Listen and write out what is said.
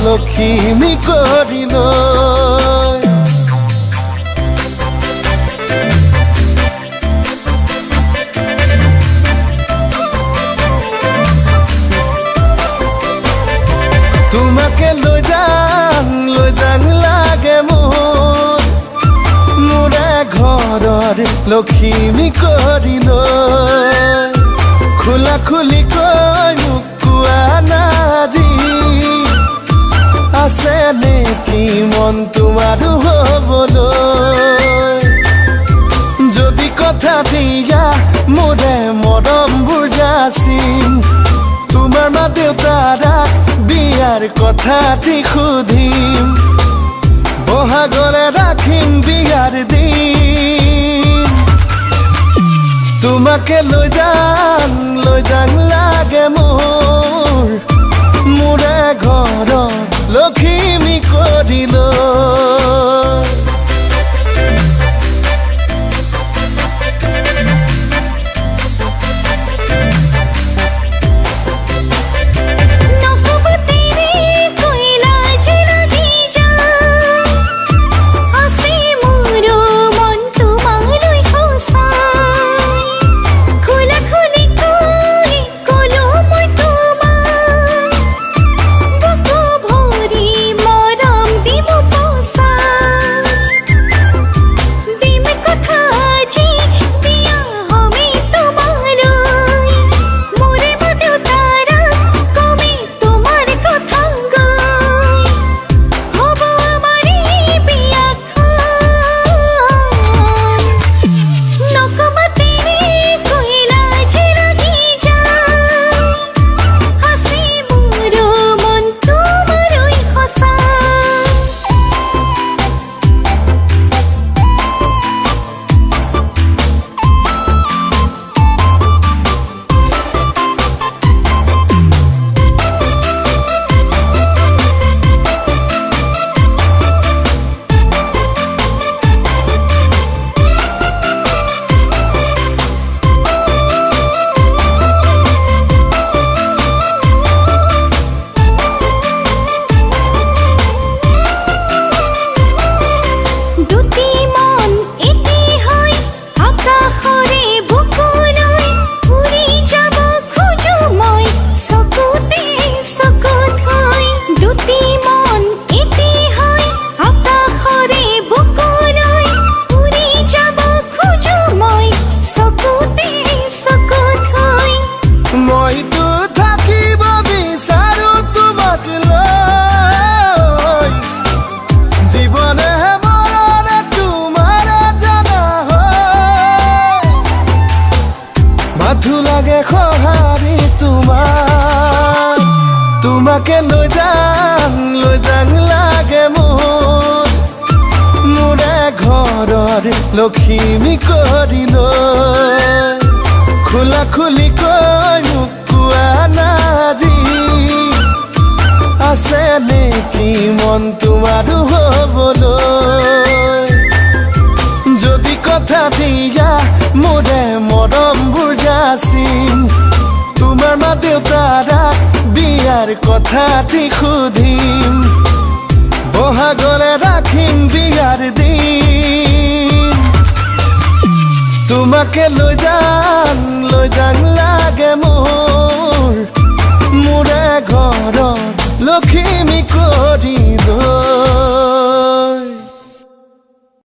লখিমী কৰিল তোমাকে লৈ যাং লাগে মোৰে ঘৰৰ লখিমী কৰিল খোলা খুলি কৈ মোক কোৱা নাজি আছে নেকি মন তোমাৰো হ'বলৈ যদি কথা দিয়া মোৰে মৰমবোৰ যাচিম তোমাৰ মা দেউতাৰাক বিয়াৰ কথাটি সুধিম বহাগলে ৰাখিম বিয়াৰ দিন তোমাকে লৈ যাং লাগে মোৰে ঘৰ লখিমী কৰিল লাগে খহাৰি তোমাকে লৈ যাং লাগে মোৰে ঘৰৰ লখিমী কৰিল খোলা খুলি কৈ মোক কোৱা নাজি আছে নেকি মন তোমাৰো হ'বলৈ যদি কথা দিয়া মোৰে মৰমবোৰ যাচিম তোমাৰ মা দেউতাৰাক বিয়াৰ কথাটি সুধিম বহাগলে ৰাখিম বিয়াৰ দিন তোমাকে লৈ যাং